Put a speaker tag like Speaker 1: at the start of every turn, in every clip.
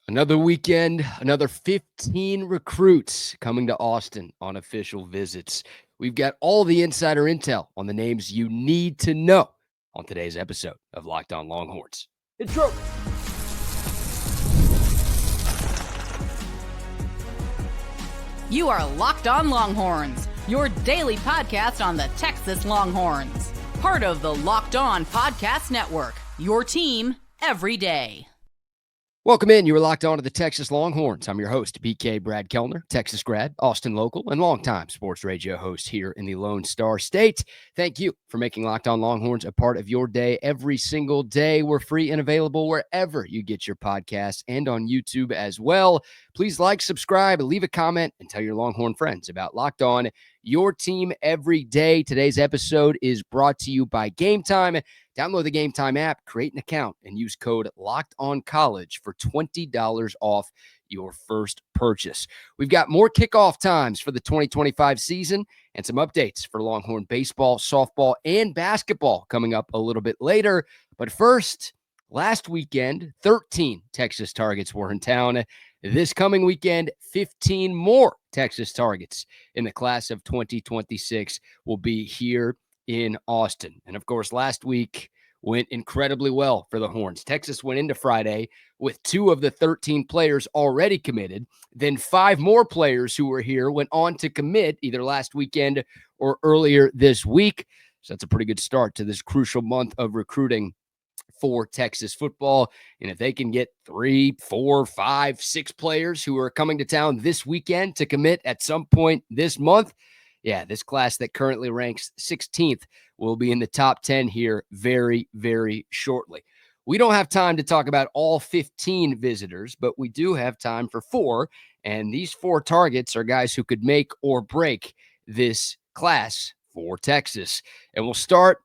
Speaker 1: Another weekend, another 15 recruits coming to Austin on official visits. We've got all the insider intel on the names you need to know on today's episode of Locked On Longhorns. Intro.
Speaker 2: You are Locked On Longhorns, your daily podcast on the Texas Longhorns. Part of the Locked On Podcast Network, your team every day.
Speaker 1: Welcome in. You are locked on to the Texas Longhorns. I'm your host, BK Brad Kellner, Texas grad, Austin local, and longtime sports radio host here in the Lone Star State. Thank you for making Locked On Longhorns a part of your day every single day. We're free and available wherever you get your podcasts and on YouTube as well. Please like, subscribe, leave a comment, and tell your Longhorn friends about Locked On, your team every day. Today's episode is brought to you by Game Time. Download the Game Time app, create an account, and use code LOCKEDONCollege for $20 off your first purchase. We've got more kickoff times for the 2025 season and some updates for Longhorn baseball, softball, and basketball coming up a little bit later. But first, last weekend, 13 Texas targets were in town. This coming weekend, 15 more Texas targets in the class of 2026 will be here in Austin. And of course, last week went incredibly well for the Horns. Texas went into Friday with 2 of the 13 players already committed. Then 5 more players who were here went on to commit either last weekend or earlier this week. So that's a pretty good start to this crucial month of recruiting for Texas football. And if they can get 3, 4, 5, 6 players who are coming to town this weekend to commit at some point this month, yeah, this class that currently ranks 16th will be in the top 10 here very, very shortly. We don't have time to talk about all 15 visitors, but we do have time for 4. And these 4 targets are guys who could make or break this class for Texas. And we'll start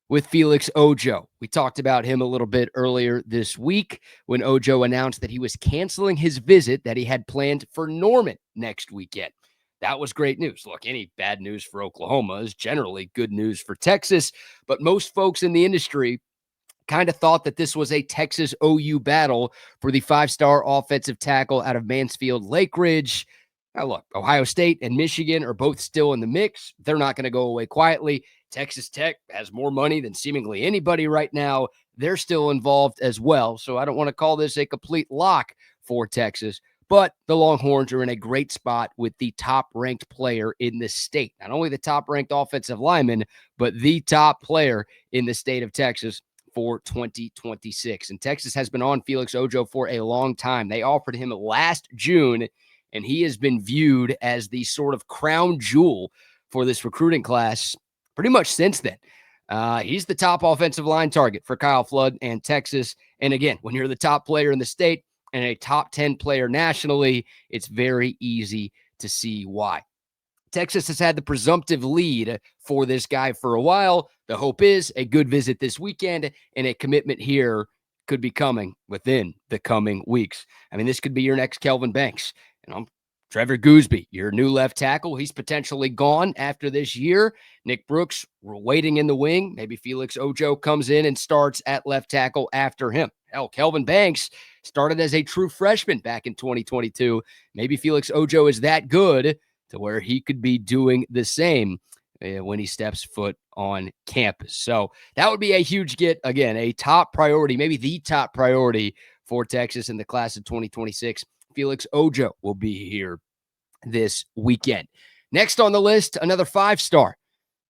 Speaker 1: with Felix Ojo. We talked about him a little bit earlier this week when Ojo announced that he was canceling his visit that he had planned for Norman next weekend. That was great news. Look, any bad news for Oklahoma is generally good news for Texas, but most folks in the industry kind of thought that this was a Texas OU battle for the 5-star offensive tackle out of Mansfield Lake Ridge. Now, look, Ohio State and Michigan are both still in the mix. They're not going to go away quietly. Texas Tech has more money than seemingly anybody right now. They're still involved as well, so I don't want to call this a complete lock for Texas. But the Longhorns are in a great spot with the top-ranked player in the state. Not only the top-ranked offensive lineman, but the top player in the state of Texas for 2026. And Texas has been on Felix Ojo for a long time. They offered him last June, and he has been viewed as the sort of crown jewel for this recruiting class pretty much since then. He's the top offensive line target for Kyle Flood and Texas. And again, when you're the top player in the state, and a top 10 player nationally, it's very easy to see why. Texas has had the presumptive lead for this guy for a while. The hope is a good visit this weekend and a commitment here could be coming within the coming weeks. I mean, this could be your next Kelvin Banks. Trevor Gooseby, your new left tackle, he's potentially gone after this year. Nick Brooks, we're waiting in the wing. Maybe Felix Ojo comes in and starts at left tackle after him. Hell, Kelvin Banks started as a true freshman back in 2022. Maybe Felix Ojo is that good to where he could be doing the same when he steps foot on campus. So that would be a huge get. Again, a top priority, maybe the top priority for Texas in the class of 2026. Felix Ojo will be here this weekend. Next on the list, another 5-star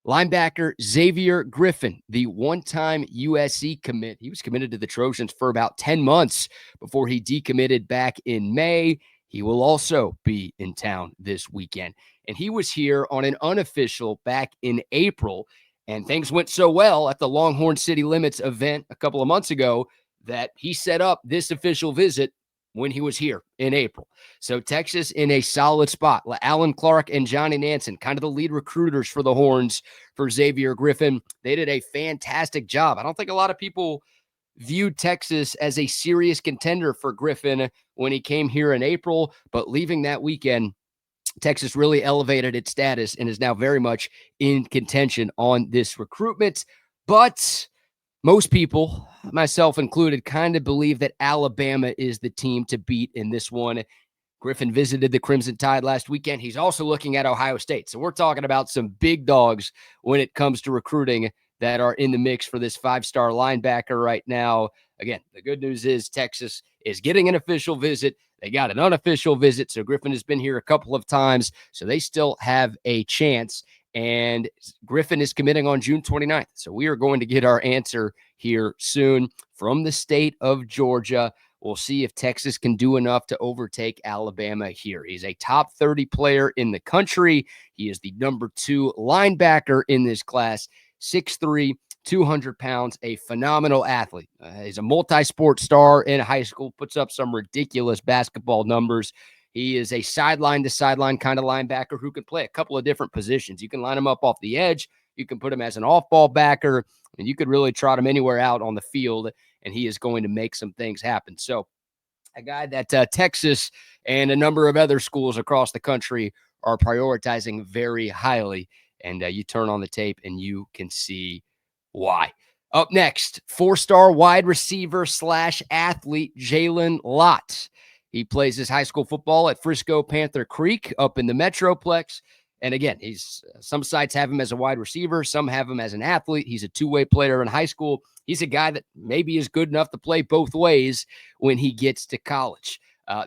Speaker 1: linebacker, Xavier Griffin, the one-time USC commit. He was committed to the Trojans for about 10 months before he decommitted back in May. He will also be in town this weekend. And he was here on an unofficial back in April. And things went so well at the Longhorn City Limits event a couple of months ago that he set up this official visit when he was here in April. So Texas in a solid spot. Alan Clark and Johnny Nansen, kind of the lead recruiters for the Horns for Xavier Griffin. They did a fantastic job. I don't think a lot of people viewed Texas as a serious contender for Griffin when he came here in April, but leaving that weekend, Texas really elevated its status and is now very much in contention on this recruitment. But most people, myself included, kind of believe that Alabama is the team to beat in this one. Griffin visited the Crimson Tide last weekend. He's also looking at Ohio State. So we're talking about some big dogs when it comes to recruiting that are in the mix for this 5-star linebacker right now. Again, the good news is Texas is getting an official visit. They got an unofficial visit. So Griffin has been here a couple of times. So they still have a chance. And Griffin is committing on June 29th. So we are going to get our answer here soon from the state of Georgia. We'll see if Texas can do enough to overtake Alabama here. He's a top 30 player in the country. He is the number 2 linebacker in this class, 6'3", 200 pounds, a phenomenal athlete. He's a multi-sport star in high school, puts up some ridiculous basketball numbers. He is a sideline-to-sideline kind of linebacker who can play a couple of different positions. You can line him up off the edge. You can put him as an off-ball backer, and you could really trot him anywhere out on the field, and he is going to make some things happen. So a guy that Texas and a number of other schools across the country are prioritizing very highly, and you turn on the tape and you can see why. Up next, 4-star wide receiver / athlete Jaylen Lot. He plays his high school football at Frisco Panther Creek up in the Metroplex. And again, he's some sites have him as a wide receiver. Some have him as an athlete. He's a 2-way player in high school. He's a guy that maybe is good enough to play both ways when he gets to college.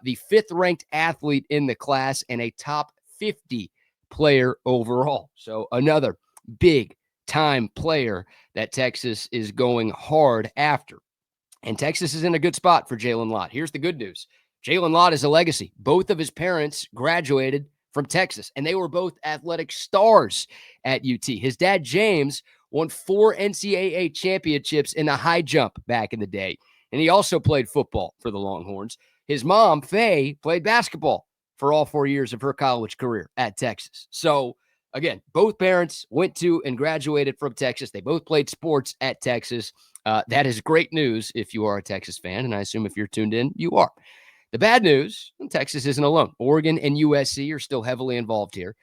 Speaker 1: The 5th-ranked athlete in the class and a top 50 player overall. So another big-time player that Texas is going hard after. And Texas is in a good spot for Jaylen Lot. Here's the good news. Jaylen Lot is a legacy. Both of his parents graduated from Texas, and they were both athletic stars at UT. His dad, James, won 4 NCAA championships in the high jump back in the day, and he also played football for the Longhorns. His mom, Faye, played basketball for all 4 years of her college career at Texas. So, again, both parents went to and graduated from Texas. They both played sports at Texas. That is great news if you are a Texas fan, and I assume if you're tuned in, you are. The bad news, Texas isn't alone. Oregon and USC are still heavily involved here.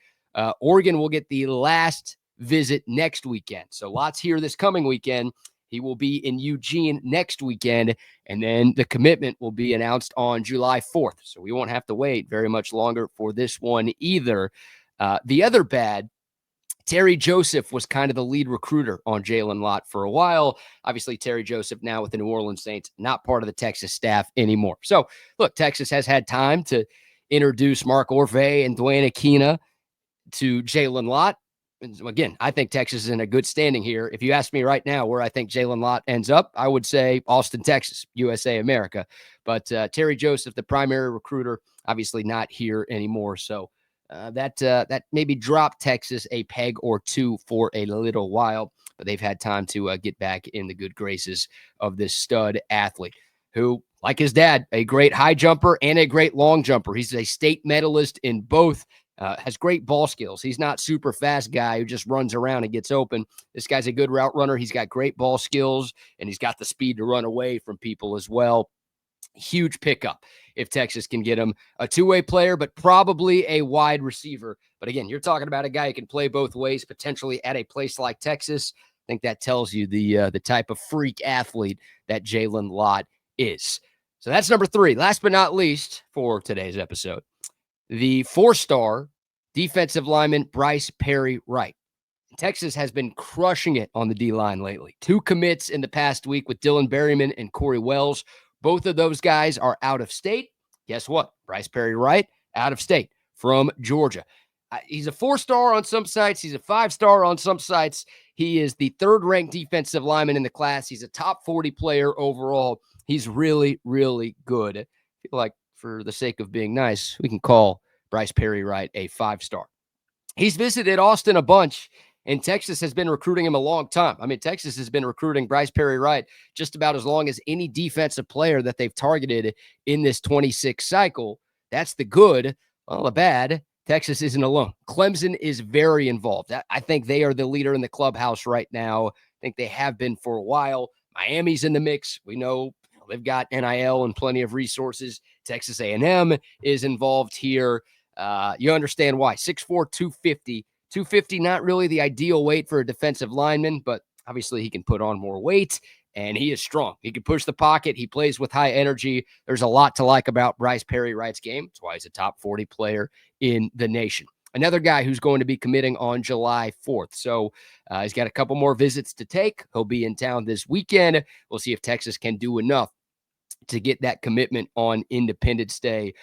Speaker 1: Oregon will get the last visit next weekend. So Lot's here this coming weekend. He will be in Eugene next weekend, and then the commitment will be announced on July 4th. So we won't have to wait very much longer for this one either. The other bad, Terry Joseph was kind of the lead recruiter on Jaylen Lot for a while. Obviously, Terry Joseph now with the New Orleans Saints, not part of the Texas staff anymore. So, look, Texas has had time to introduce Mark Orve and Dwayne Aquina to Jaylen Lot. And again, I think Texas is in a good standing here. If you ask me right now where I think Jaylen Lot ends up, I would say Austin, Texas, USA, America. But Terry Joseph, the primary recruiter, obviously not here anymore. So, that maybe dropped Texas a peg or two for a little while, but they've had time to get back in the good graces of this stud athlete who, like his dad, a great high jumper and a great long jumper. He's a state medalist in both, has great ball skills. He's not super fast guy who just runs around and gets open. This guy's a good route runner. He's got great ball skills, and he's got the speed to run away from people as well. Huge pickup if Texas can get him a 2-way player, but probably a wide receiver. But again, you're talking about a guy who can play both ways, potentially at a place like Texas. I think that tells you the type of freak athlete that Jaylen Lot is. So that's number 3. Last but not least for today's episode, the 4-star defensive lineman Bryce Wright. Texas has been crushing it on the D-line lately. 2 commits in the past week with Dylan Berryman and Corey Wells. Both of those guys are out of state. Guess what? Bryce Wright, out of state from Georgia. He's a 4-star on some sites. He's a 5-star on some sites. He is the 3rd-ranked defensive lineman in the class. He's a top 40 player overall. He's really, really good. I feel like for the sake of being nice, we can call Bryce Wright a 5-star. He's visited Austin a bunch, and Texas has been recruiting him a long time. I mean, Texas has been recruiting Bryce Wright just about as long as any defensive player that they've targeted in this 26 cycle. That's the good. Well, the bad, Texas isn't alone. Clemson is very involved. I think they are the leader in the clubhouse right now. I think they have been for a while. Miami's in the mix. We know they've got NIL and plenty of resources. Texas A&M is involved here. You understand why. 6'4", 250. 250, not really the ideal weight for a defensive lineman, but obviously he can put on more weight and he is strong. He can push the pocket. He plays with high energy. There's a lot to like about Bryce Wright's game. That's why he's a top 40 player in the nation. Another guy who's going to be committing on July 4th. So he's got a couple more visits to take. He'll be in town this weekend. We'll see if Texas can do enough to get that commitment on Independence Day.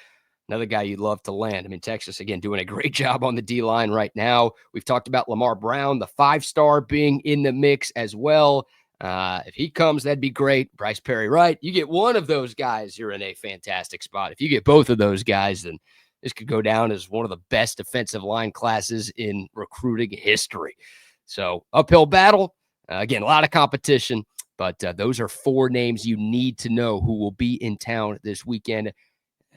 Speaker 1: Another guy you'd love to land. I mean, Texas, again, doing a great job on the D-line right now. We've talked about Lamar Brown, the 5-star, being in the mix as well. If he comes, that'd be great. Bryce Wright, you get one of those guys, you're in a fantastic spot. If you get both of those guys, then this could go down as one of the best defensive line classes in recruiting history. So uphill battle. Again, a lot of competition, but those are 4 names you need to know who will be in town this weekend.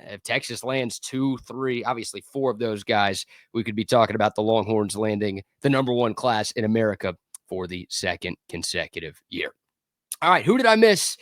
Speaker 1: If Texas lands 2, 3, obviously 4 of those guys, we could be talking about the Longhorns landing the number 1 class in America for the 2nd consecutive year. All right, who did I miss?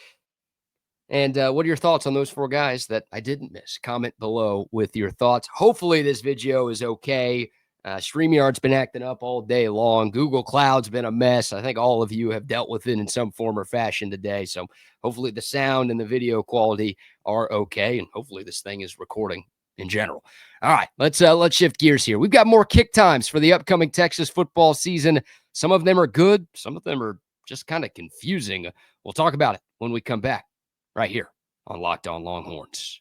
Speaker 1: And what are your thoughts on those 4 guys that I didn't miss? Comment below with your thoughts. Hopefully this video is okay. StreamYard's been acting up all day long. Google Cloud's been a mess. I think all of you have dealt with it in some form or fashion today. So hopefully the sound and the video quality are okay. And hopefully this thing is recording in general. All right, let's shift gears here. We've got more kick times for the upcoming Texas football season. Some of them are good. Some of them are just kind of confusing. We'll talk about it when we come back right here on Locked On Longhorns.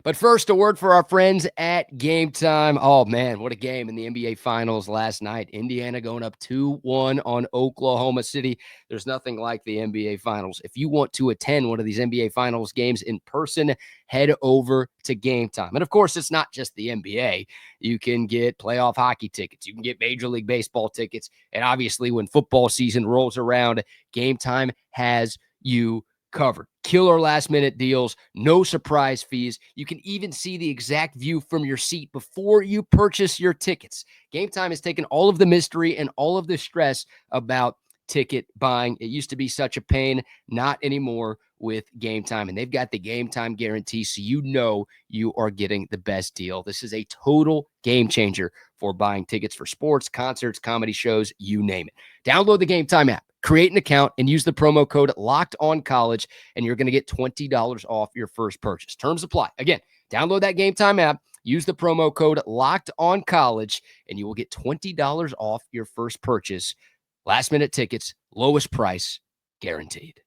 Speaker 1: But first, a word for our friends at Game Time. Oh, man, what a game in the NBA Finals last night. Indiana going up 2-1 on Oklahoma City. There's nothing like the NBA Finals. If you want to attend one of these NBA Finals games in person, head over to Game Time. And, of course, it's not just the NBA. You can get playoff hockey tickets. You can get Major League Baseball tickets. And, obviously, when football season rolls around, Game Time has you covered. Killer last-minute deals, no surprise fees. You can even see the exact view from your seat before you purchase your tickets. Game Time has taken all of the mystery and all of the stress about ticket buying. It used to be such a pain, not anymore with Game Time. And they've got the Game Time guarantee, so you know you are getting the best deal. This is a total game changer for buying tickets for sports, concerts, comedy shows, you name it. Download the Game Time app. Create an account and use the promo code LOCKEDONCollege, and you're going to get $20 off your first purchase. Terms apply. Again, download that Game Time app, use the promo code LOCKEDONCollege, and you will get $20 off your first purchase. Last-minute tickets, lowest price, guaranteed.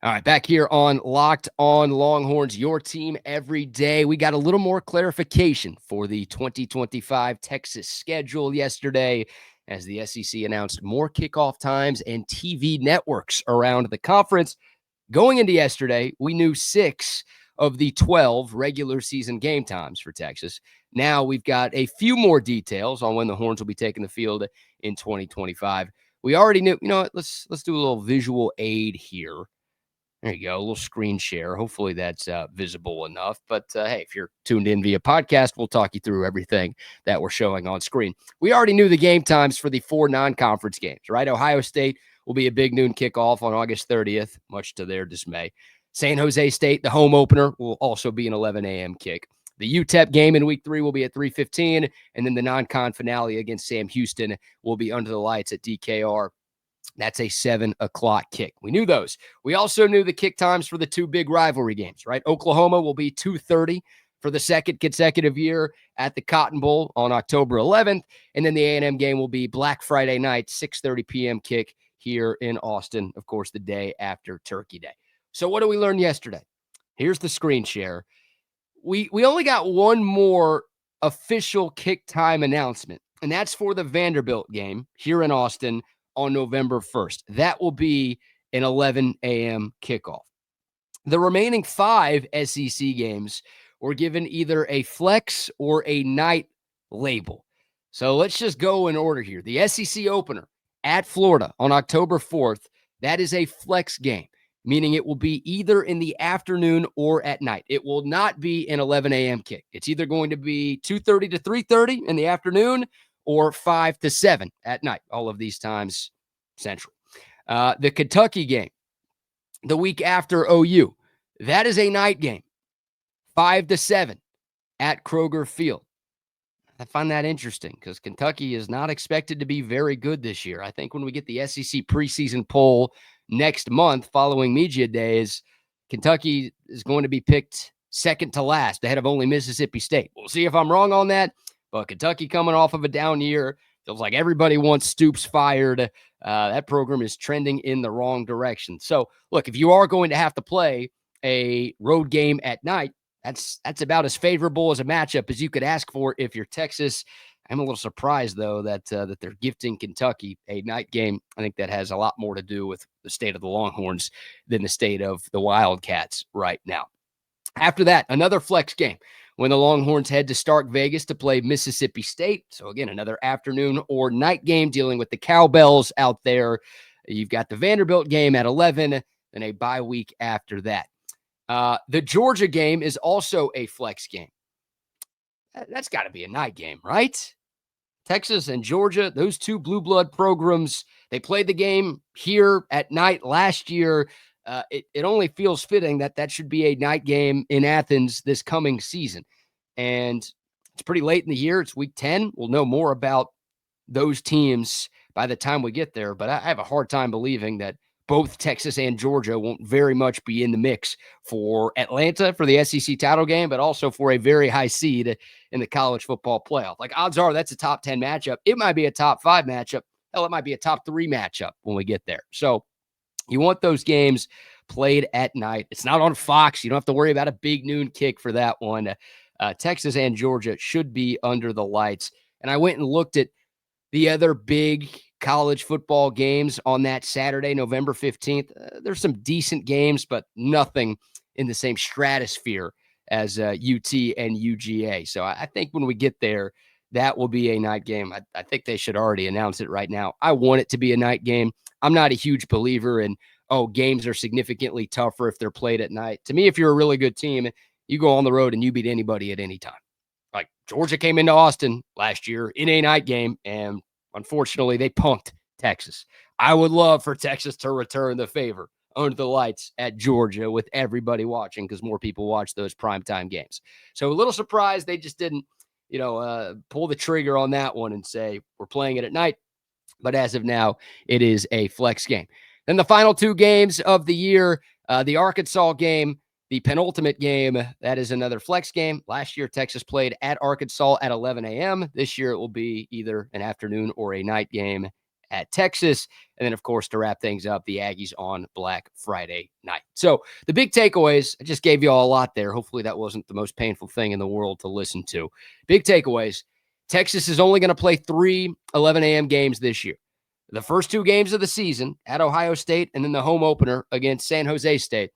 Speaker 1: All right, back here on Locked On Longhorns, your team every day. We got a little more clarification for the 2025 Texas schedule yesterday as the SEC announced more kickoff times and TV networks around the conference. Going into yesterday, we knew 6 of the 12 regular season game times for Texas. Now we've got a few more details on when the Horns will be taking the field in 2025. We already knew, you know what, let's do a little visual aid here. There you go, a little screen share. Hopefully that's visible enough. But hey, if you're tuned in via podcast, we'll talk you through everything that we're showing on screen. We already knew the game times for the 4 non-conference games, right? Ohio State will be a big noon kickoff on August 30th, much to their dismay. San Jose State, the home opener, will also be an 11 a.m. kick. The UTEP game in week 3 will be at 3:15, and then the non-con finale against Sam Houston will be under the lights at DKR. That's a 7 o'clock kick. We knew those. We also knew the kick times for the 2 big rivalry games, right? Oklahoma will be 2:30 for the 2nd consecutive year at the Cotton Bowl on October 11th. And then the A&M game will be Black Friday night, 6:30 p.m. kick here in Austin, of course, the day after Turkey Day. So what did we learn yesterday? Here's the screen share. We only got one more official kick time announcement, and that's for the Vanderbilt game here in Austin on November 1st. That will be an 11 a.m. kickoff. The remaining 5 SEC games were given either a flex or a night label. So let's just go in order here. The SEC opener at Florida on October 4th, that is a flex game, meaning it will be either in the afternoon or at night. It will not be an 11 a.m. kick. It's either going to be 2:30 to 3:30 in the afternoon or 5 to 7 at night. All of these times Central. The Kentucky game, the week after OU, that is a night game, 5 to 7 at Kroger Field. I find that interesting because Kentucky is not expected to be very good this year. I think when we get the SEC preseason poll next month following media days, Kentucky is going to be picked second to last ahead of only Mississippi State. We'll see if I'm wrong on that, but Kentucky coming off of a down year, feels like everybody wants Stoops fired. That program is trending in the wrong direction. So, look, if you are going to have to play a road game at night, that's about as favorable as a matchup as you could ask for if you're Texas. I'm a little surprised, though, that they're gifting Kentucky a night game. I think that has a lot more to do with the state of the Longhorns than the state of the Wildcats right now. After that, another flex game when the Longhorns head to Stark Vegas to play Mississippi State. So, again, another afternoon or night game dealing with the Cowbells out there. You've got the Vanderbilt game at 11 and a bye week after that. The Georgia game is also a flex game. That's got to be a night game, right? Texas and Georgia, those two blue blood programs, they played the game here at night last year. It only feels fitting that should be a night game in Athens this coming season. And it's pretty late in the year. It's week 10. We'll know more about those teams by the time we get there. But I have a hard time believing that both Texas and Georgia won't very much be in the mix for Atlanta for the SEC title game, but also for a very high seed in the college football playoff. Like, odds are that's a top 10 matchup. It might be a top 5 matchup. Hell, it might be a top 3 matchup when we get there. So you want those games played at night. It's not on Fox. You don't have to worry about a big noon kick for that one. Texas and Georgia should be under the lights. And I went and looked at the other big college football games on that Saturday, November 15th. There's some decent games, but nothing in the same stratosphere as UT and UGA. So I think when we get there, that will be a night game. I think they should already announce it right now. I want it to be a night game. I'm not a huge believer in, games are significantly tougher if they're played at night. To me, if you're a really good team, you go on the road and you beat anybody at any time. Like Georgia came into Austin last year in a night game, and unfortunately, they punked Texas. I would love for Texas to return the favor under the lights at Georgia with everybody watching because more people watch those primetime games. So a little surprised they just didn't, pull the trigger on that one and say, we're playing it at night. But as of now, it is a flex game. Then the final 2 games of the year, the Arkansas game, the penultimate game, that is another flex game. Last year, Texas played at Arkansas at 11 a.m. This year, it will be either an afternoon or a night game at Texas. And then, of course, to wrap things up, the Aggies on Black Friday night. So the big takeaways, I just gave you all a lot there. Hopefully that wasn't the most painful thing in the world to listen to. Big takeaways, Texas is only going to play 3 11 a.m. games this year. The first 2 games of the season at Ohio State and then the home opener against San Jose State.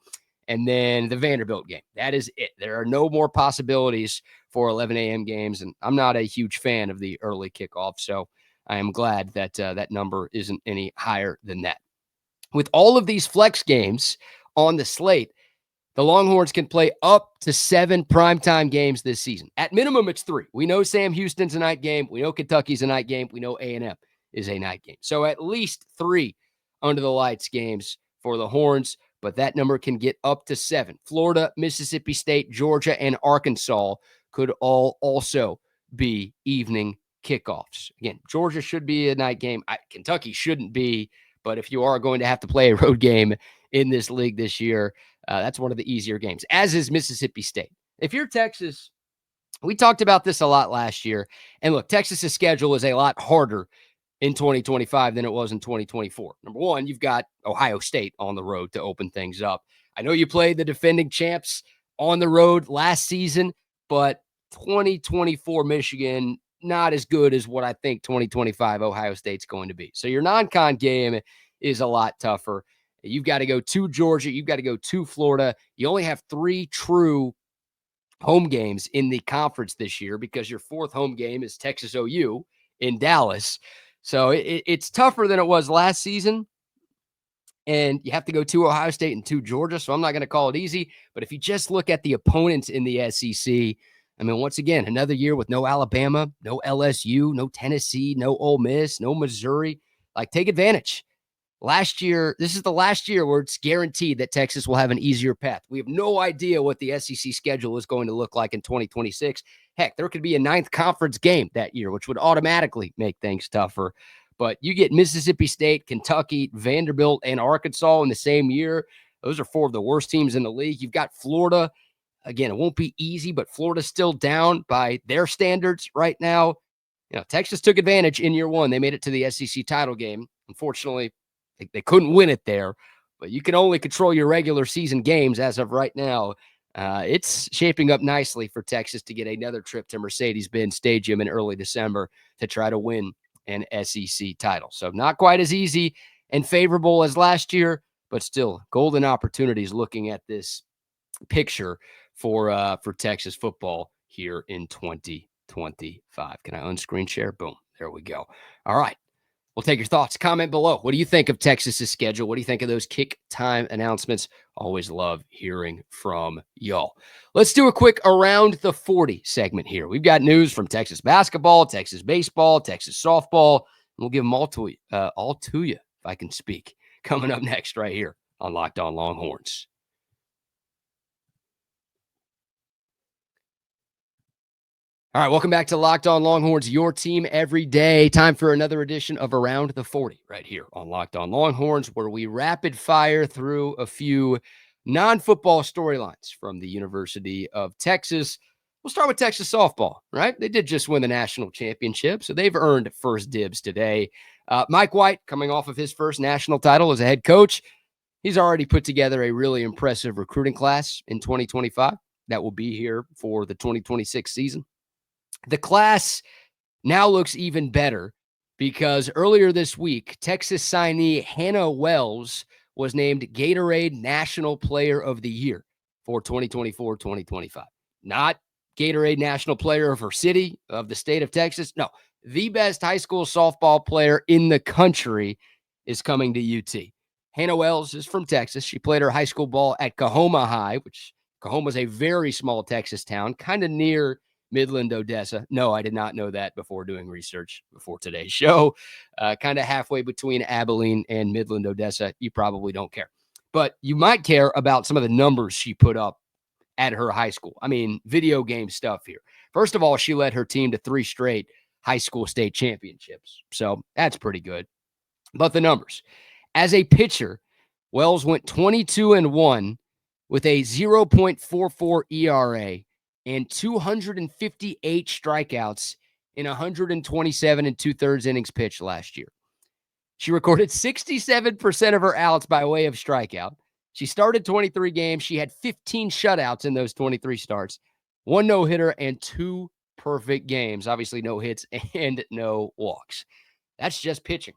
Speaker 1: And then the Vanderbilt game. That is it. There are no more possibilities for 11 a.m. games, and I'm not a huge fan of the early kickoff, so I am glad that that number isn't any higher than that. With all of these flex games on the slate, the Longhorns can play up to 7 primetime games this season. At minimum, it's 3. We know Sam Houston's a night game. We know Kentucky's a night game. We know A&M is a night game. So at least 3 under the lights games for the Horns, but that number can get up to 7. Florida, Mississippi State, Georgia, and Arkansas could all also be evening kickoffs. Again, Georgia should be a night game. Kentucky shouldn't be, but if you are going to have to play a road game in this league this year, that's one of the easier games, as is Mississippi State. If you're Texas, we talked about this a lot last year, and look, Texas's schedule is a lot harder in 2025 than it was in 2024. Number one, you've got Ohio State on the road to open things up. I know you played the defending champs on the road last season, but 2024 Michigan, not as good as what I think 2025 Ohio State's going to be. So your non-con game is a lot tougher. You've got to go to Georgia. You've got to go to Florida. You only have 3 true home games in the conference this year because your 4th home game is Texas OU in Dallas. So it's tougher than it was last season, and you have to go to Ohio State and to Georgia, so I'm not going to call it easy. But if you just look at the opponents in the SEC, I mean, once again, another year with no Alabama, no LSU, no Tennessee, no Ole Miss, no Missouri. Like, take advantage. Last year, this is the last year where it's guaranteed that Texas will have an easier path. We have no idea what the SEC schedule is going to look like in 2026. Heck, there could be a ninth conference game that year, which would automatically make things tougher. But you get Mississippi State, Kentucky, Vanderbilt, and Arkansas in the same year. Those are four of the worst teams in the league. You've got Florida. Again, it won't be easy, but Florida's still down by their standards right now. Texas took advantage in year one. They made it to the SEC title game. Unfortunately, they couldn't win it there, but you can only control your regular season games as of right now. It's shaping up nicely for Texas to get another trip to Mercedes-Benz Stadium in early December to try to win an SEC title. So not quite as easy and favorable as last year, but still golden opportunities looking at this picture for Texas football here in 2025. Can I unscreen share? Boom. There we go. All right. We'll take your thoughts. Comment below. What do you think of Texas's schedule? What do you think of those kick time announcements? Always love hearing from y'all. Let's do a quick Around the 40 segment here. We've got news from Texas basketball, Texas baseball, Texas softball. And we'll give them all to you, if I can speak. Coming up next right here on Locked On Longhorns. All right, welcome back to Locked On Longhorns, your team every day. Time for another edition of Around the 40 right here on Locked On Longhorns, where we rapid fire through a few non-football storylines from the University of Texas. We'll start with Texas softball, right? They did just win the national championship, so they've earned first dibs today. Mike Wright, coming off of his first national title as a head coach, he's already put together a really impressive recruiting class in 2025 that will be here for the 2026 season. The class now looks even better because earlier this week, Texas signee Hannah Wells was named Gatorade National Player of the Year for 2024-2025. Not Gatorade National Player of her city, of the state of Texas. No, the best high school softball player in the country is coming to UT. Hannah Wells is from Texas. She played her high school ball at Coahoma High, which Coahoma is a very small Texas town, kind of near Midland, Odessa. No, I did not know that before doing research before today's show. Kind of halfway between Abilene and Midland, Odessa. You probably don't care. But you might care about some of the numbers she put up at her high school. I mean, video game stuff here. First of all, she led her team to 3 straight high school state championships. So that's pretty good. But the numbers. As a pitcher, Wells went 22-1 with a 0.44 ERA and 258 strikeouts in 127 2/3 innings pitched last year. She recorded 67% of her outs by way of strikeout. She started 23 games. She had 15 shutouts in those 23 starts, 1 no-hitter and 2 perfect games. Obviously, no hits and no walks. That's just pitching.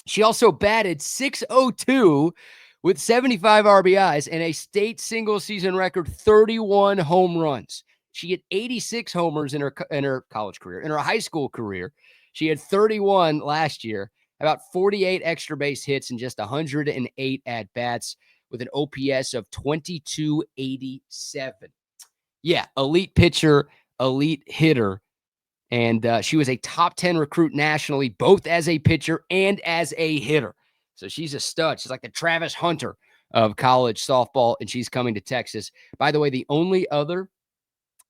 Speaker 1: She also batted .602 with 75 RBIs and a state single-season record 31 home runs. She had 86 homers in her college career. In her high school career, she had 31 last year, about 48 extra base hits and just 108 at-bats with an OPS of 2287. Yeah, elite pitcher, elite hitter. And she was a top 10 recruit nationally, both as a pitcher and as a hitter. So she's a stud. She's like the Travis Hunter of college softball, and she's coming to Texas. By the way, the only other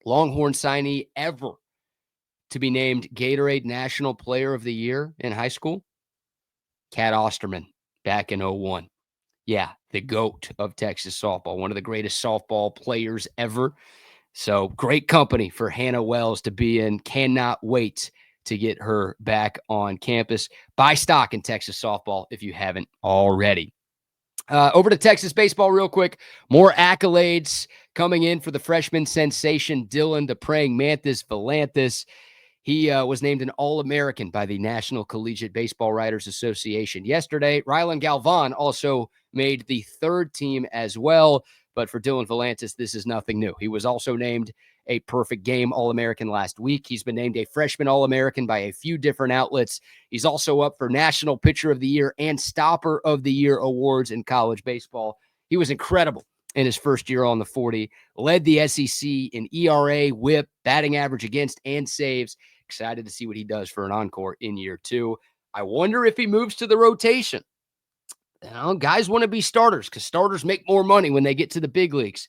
Speaker 1: Longhorn signee ever to be named Gatorade National Player of the Year in high school, Kat Osterman, back in 2001. Yeah, the GOAT of Texas softball, one of the greatest softball players ever. So great company for Hannah Wells to be in. Cannot wait to get her back on campus. Buy stock in Texas softball if you haven't already. Over to Texas baseball real quick. More accolades coming in for the freshman sensation, Dylan the Praying Mantis Volantis. He was named an All-American by the National Collegiate Baseball Writers Association yesterday. Rylan Galvan also made the 3rd team as well. But for Dylan Volantis, this is nothing new. He was also named a perfect game All-American last week. He's been named a freshman All-American by a few different outlets. He's also up for National Pitcher of the Year and Stopper of the Year awards in college baseball. He was incredible in his first year on the 40, led the SEC in ERA, whip, batting average against, and saves. Excited to see what he does for an encore in year 2. I wonder if he moves to the rotation. Guys want to be starters because starters make more money when they get to the big leagues.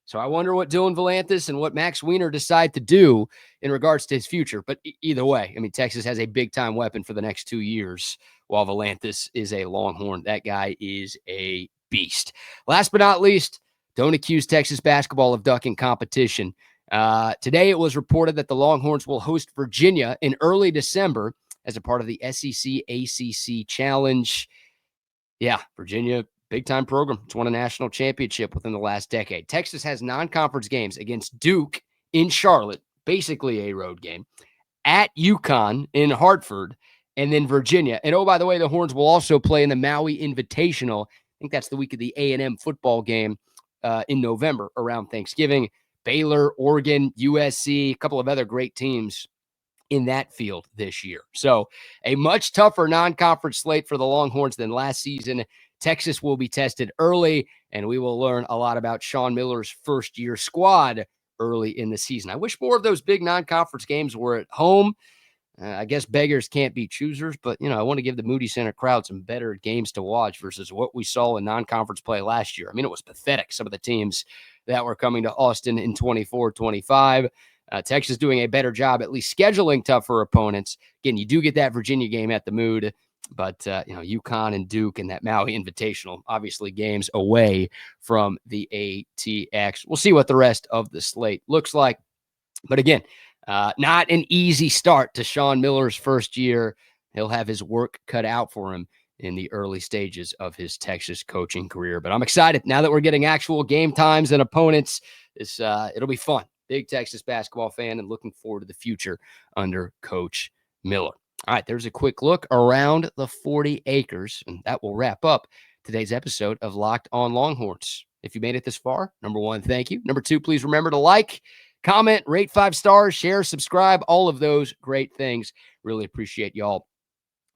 Speaker 1: So I wonder what Dylan Volanthus and what Max Weiner decide to do in regards to his future. But either way, I mean, Texas has a big-time weapon for the next 2 years, while Volanthus is a Longhorn. That guy is a beast. Last but not least, don't accuse Texas basketball of ducking competition. Today, it was reported that the Longhorns will host Virginia in early December as a part of the SEC ACC Challenge. Yeah, Virginia, big-time program. It's won a national championship within the last decade. Texas has non-conference games against Duke in Charlotte, basically a road game, at UConn in Hartford, and then Virginia. And oh, by the way, the Horns will also play in the Maui Invitational. I think that's the week of the A&M football game in November around Thanksgiving. Baylor, Oregon, USC, a couple of other great teams in that field this year. So a much tougher non-conference slate for the Longhorns than last season. Texas will be tested early, and we will learn a lot about Sean Miller's first-year squad early in the season. I wish more of those big non-conference games were at home. I guess beggars can't be choosers, but, I want to give the Moody Center crowd some better games to watch versus what we saw in non-conference play last year. I mean, it was pathetic, some of the teams that were coming to Austin in 24-25. Texas doing a better job at least scheduling tougher opponents. Again, you do get that Virginia game at the Mood, but, UConn and Duke and that Maui Invitational, obviously games away from the ATX. We'll see what the rest of the slate looks like. But again, not an easy start to Sean Miller's first year. He'll have his work cut out for him in the early stages of his Texas coaching career. But I'm excited now that we're getting actual game times and opponents. It'll be fun. Big Texas basketball fan and looking forward to the future under Coach Miller. All right, there's a quick look around the 40 acres, and that will wrap up today's episode of Locked On Longhorns. If you made it this far, number one, thank you. Number two, please remember to like, comment, rate 5 stars, share, subscribe, all of those great things. Really appreciate y'all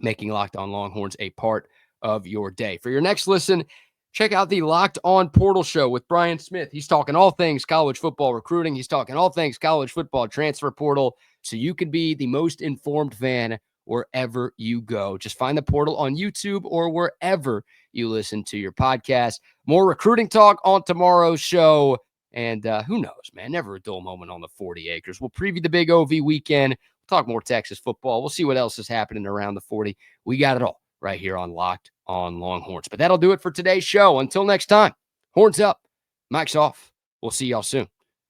Speaker 1: making Locked On Longhorns a part of your day. For your next listen, check out the Locked On Portal Show with Brian Smith. He's talking all things college football recruiting. He's talking all things college football transfer portal, so you can be the most informed fan wherever you go. Just find the portal on YouTube or wherever you listen to your podcast. More recruiting talk on tomorrow's show. And who knows, man, never a dull moment on the 40 acres. We'll preview the big OV weekend. We'll talk more Texas football. We'll see what else is happening around the 40. We got it all right here on Locked On Longhorns. But that'll do it for today's show. Until next time, horns up, mic's off. We'll see y'all soon.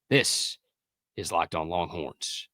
Speaker 1: This is Locked On Longhorns.